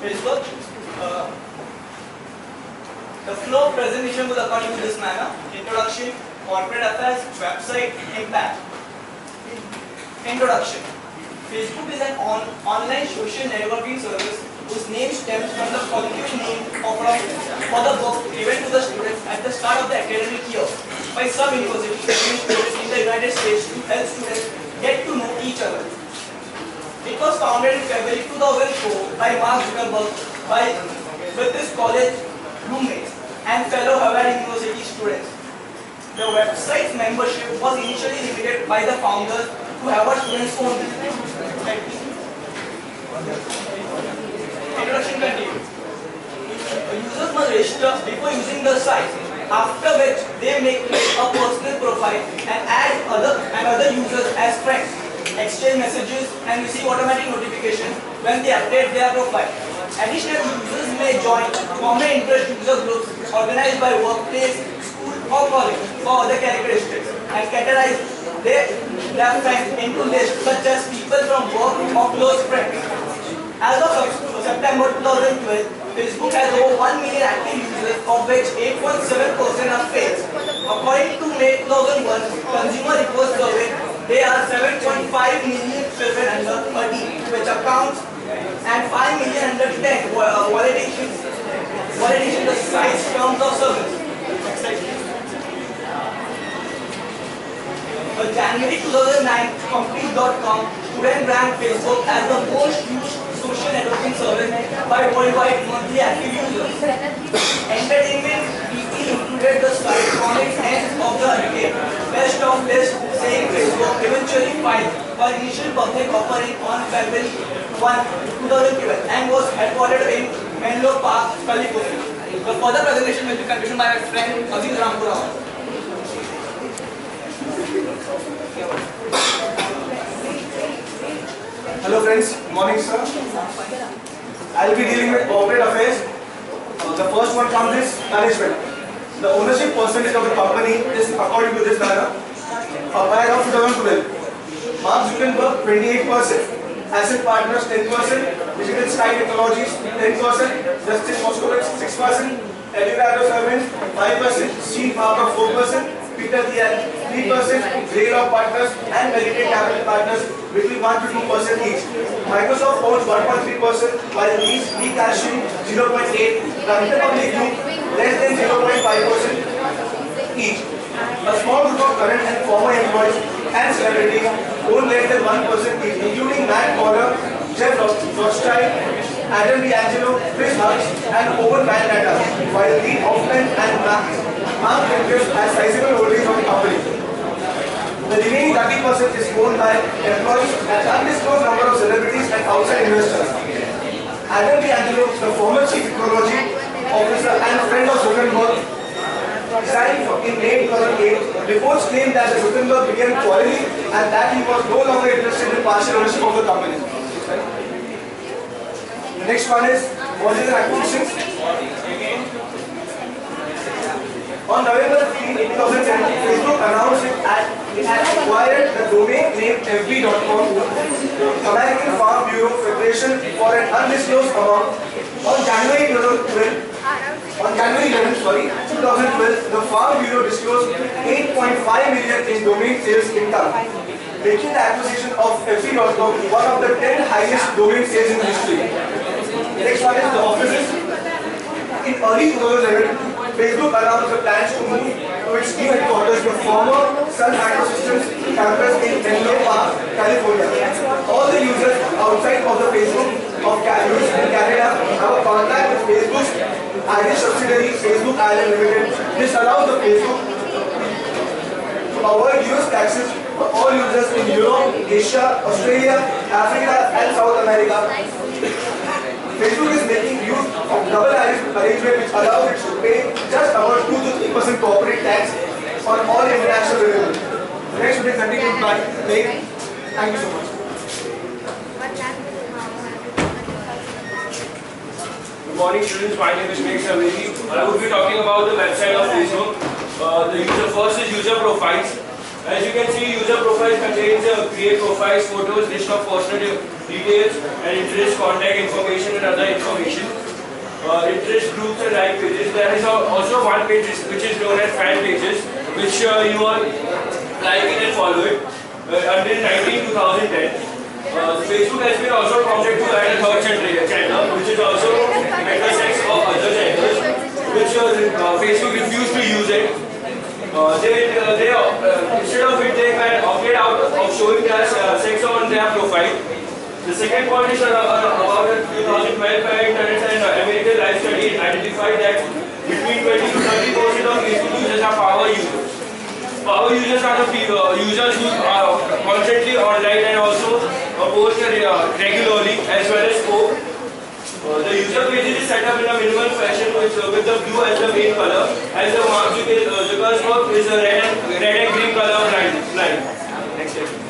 Facebook. Uh, the flow of presentation was according to this manner: introduction, corporate affairs, website, impact. Introduction. Facebook is an online social networking service whose name stems from the colloquial name for the book given to the students at the start of the academic year by some universities in the United States to help students get to know each other. It was founded in February 2004 by Mark Zuckerberg with his college roommates and fellow Harvard University students. The website's membership was initially limited by the founders to Harvard students only. Introduction continues. Users must register before using the site, after which they make a personal profile and add other users as friends, exchange messages and receive automatic notifications when they update their profile. Additionally, users may join common interest user groups organized by workplace, school or college for other characteristics and categorize their friends into lists such as people from work or close friends. As of September 2012, Facebook has over 1 million active users, of which 8.7% are fakes. According to May 2001 Consumer Reports Survey, there are 7.5 million children under 13 which accounts and 5 million under 10 validation the size terms of service. January 2009, Complete.com student ranked Facebook as the most used social networking service by worldwide monthly active users. Entertainment weekly included the site comics ends of the decade. Best of list saying Facebook eventually filed for initial public offering on February 1, 2012 and was headquartered in Menlo Park, California. The further presentation will be continued by my friend Aziz Rampura. Hello friends, good morning sir. I will be dealing with corporate affairs. The first one comes is management. The ownership percentage of the company is according to this manner. By of 2012, Mark Zuckerberg 28%, Asset Partners 10%, Digital Sky Technologies 10%, Justin Moskowitz 6%, Eldorado Servants 5%, Steve Parker 4%, Peter Thiel 3%, Greylock Partners and Meditate Capital Partners between 1 to 2% each. Microsoft owns 1.3%, while these cashing 0.8%, the Interpublic Group less than 0.5% each. A small group of current and former employees and celebrities own less than 1% each, including Matt Kohler, Jeff Rothschild, Adam D'Angelo, Chris Hutch, and Owen Van Natta, while Lee Hoffman and Mark Zuckerberg has sizable holdings of the company. The remaining 30% is owned by employees and undisclosed number of celebrities and outside investors. Adam D'Angelo, the former chief technology officer and friend of Zuckerberg, resigned in May 2008. Reports claim that Zuckerberg began quarreling and that he was no longer interested in partial ownership of the company. The next one is mergers and acquisitions. On November 15, 2010, Facebook announced it had acquired the domain name FB.com, American Farm Bureau Federation, for an undisclosed amount. On January 11, 2012, the Farm Bureau disclosed 8.5 million in domain sales income, making the acquisition of FB.com one of the 10 highest domain sales in history. Next one is the offices. In early 2011, Facebook announced the plans to move to its new headquarters, the former Sun Microsystems campus in Menlo Park, California. All the users outside of the Facebook of Canada have a contact with Facebook's Irish subsidiary, Facebook Ireland Limited. This allows the Facebook to avoid US taxes for all users in Europe, Asia, Australia, Africa, and South America. Facebook is making use of double arrangement which allows it to pay just about 2 to 3% corporate tax on all international revenue. The next will be continued by Meg. Thank you so much. Good morning students, my name is Meg Saveri. I will be talking about the website of Facebook. First is user profiles. As you can see, user profiles contains create profiles, photos, list of personal details and interest, contact information and other information. Interest groups and like pages. There is also one page which is known as fan pages, which you all like it and follow it until 2010. Facebook has been also prompted to add a third channel, which is also intersects of other channels, which Facebook refused to use it. They instead of it, they can opt out of showing their sex on their profile. The second point is about a 2012 Internet and American Life study identified that between 20 to 30% of Facebook users are power users. Power users are the users who are constantly online and also post regularly as well as post. The user page is set up in a minimal fashion with the blue as the main color, as the Mark Zuckerberg is a red and green color line. Next slide.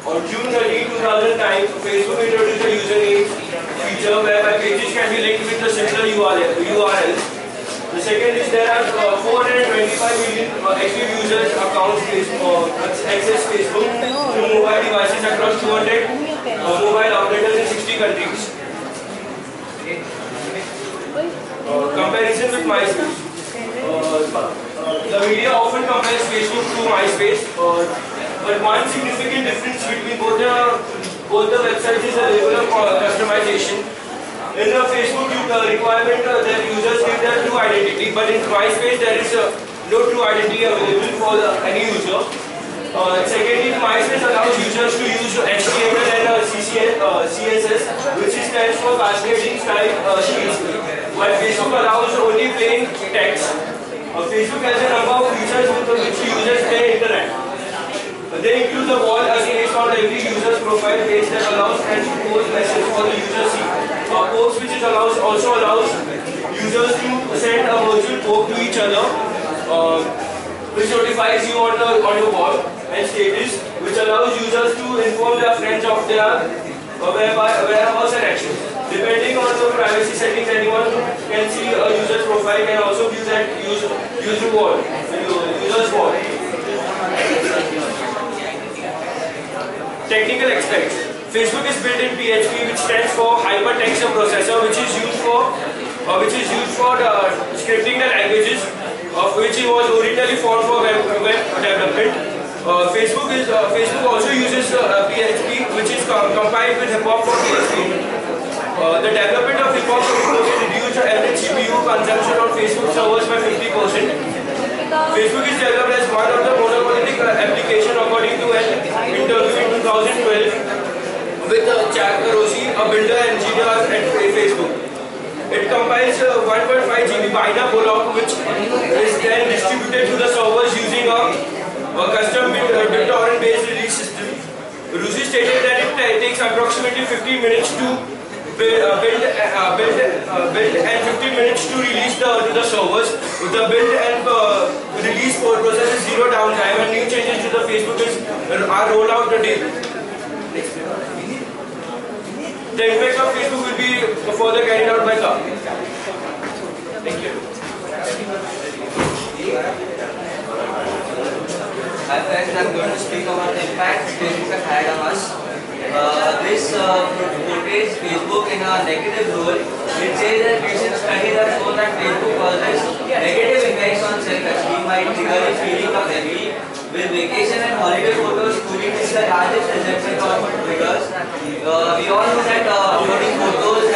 On June 13, 2009, Facebook introduced a username feature whereby pages can be linked with a similar URL. The second is there are 425 million active users accounts access Facebook through mobile devices across 200 mobile operators in 60 countries. Comparison with MySpace. The media often compares Facebook to MySpace, but one significant difference between both the websites is the level of customization. In the Facebook requirement that users give their true identity, but in MySpace there is no true identity available for any user. Secondly, MySpace allows users to use HTML and CSS, which stands for cascading style sheets, while Facebook allows only plain text. Facebook has a number of features with which users can interact. They include the wall based on every user's profile page that allows and post message for the user see. Post which also allows users to send a virtual poke to each other, which notifies you on your wall, and status, which allows users to inform their friends of their whereabouts and actions. Depending on the privacy settings, anyone can see a user's profile and also view that user's wall. Technical aspects. Facebook is built in PHP, which stands for Hypertext Processor, which is used for the scripting the languages, of which it was originally formed for web development. Facebook also uses PHP, which is compiled with HipHop for PHP. The development of HipHop reduced the average CPU consumption on Facebook servers by 50%. Facebook is developed as one of the monolithic applications according to an interview in 2012 with Jack Dorsey, a builder engineer at Facebook. It compiles 1.5 GB binary block, which is then distributed to the servers using a custom BitTorrent-based release system. Rusi stated that it takes approximately 15 minutes to build and 15 minutes to release to the servers. The build and release process is zero downtime, and new changes to the Facebook are rolled out daily. The impact of Facebook will be further carried out by Ka. Thank you. Hi friends, I am going to speak about the impact Facebook has had on us. This portrays Facebook in a negative role. It says that recent studies have shown that Facebook causes negative effects on self-esteem by triggering feeling of envy. With vacation and holiday photos proving is the largest rejection of triggers. We all know that uploading photos,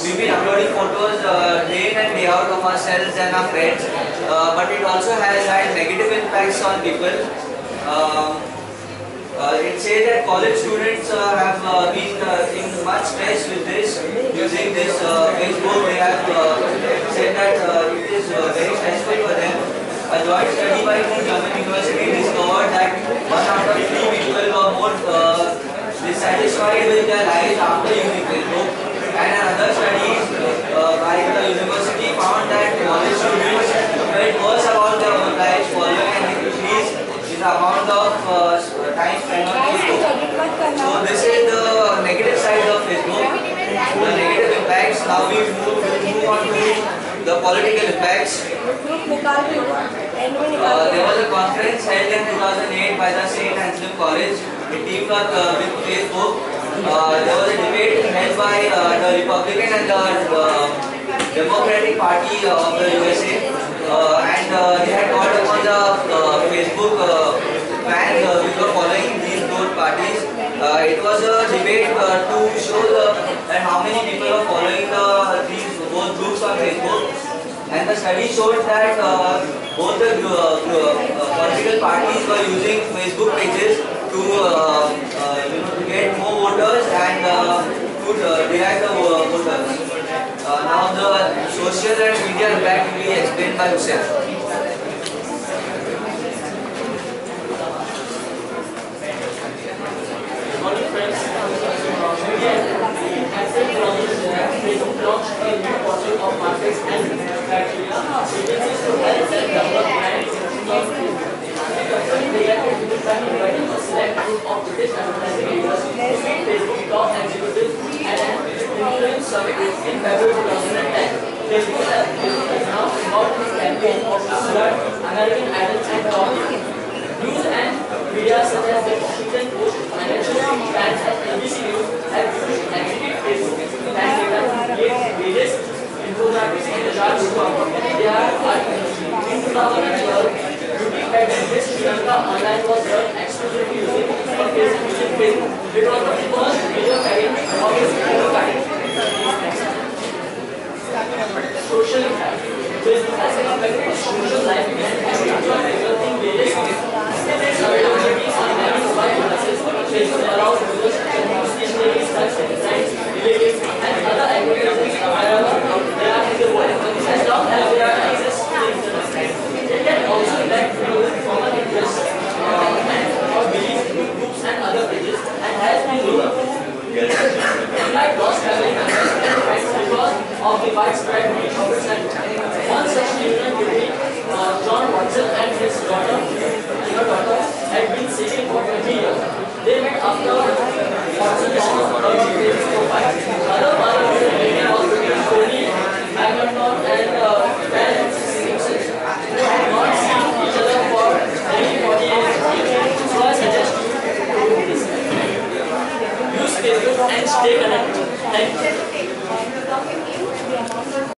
we've been uploading photos day in and day out of ourselves and our friends, but it also has had negative impacts on people. It says that college students have been in much stress with this, using this Facebook. They have said that it is very stressful for them. A joint study by German University discovered that 1 out of 3 people were more dissatisfied with their lives after using Facebook. And another study by the university found that college students felt worse about their own lives following an increase in the amount of time spent on Facebook. So this is the negative side of Facebook, the negative impacts. Now we move on to the political impacts. There was a conference held in 2008 by the St. Anselm College teamed up with Facebook. There was a debate held by the Republican and the Democratic Party of the USA, and they had called upon the Facebook fans which were following these both parties. It was a debate to show that how many people are following these both groups on Facebook. And the study showed that both the political parties were using Facebook pages to to get more voters and to derive the voters. Now the social and media impact will be explained by Hussain. Facebook launched a new portal of markets and criteria agencies to help them develop brands on Facebook. The company began to do by inviting a select group of British advertising leaders to meet Facebook top executives at an influence summit in February 2010. Facebook has now involved in a campaign of flood American Idol and top news and media such as the Washington Post, Financial Times, and ABC News have used executive Facebook and data to create various infographics and charts to accompany their art industry. In 2012, Beauty by Dentist Sri Lanka Online was run exclusively using Facebook. It was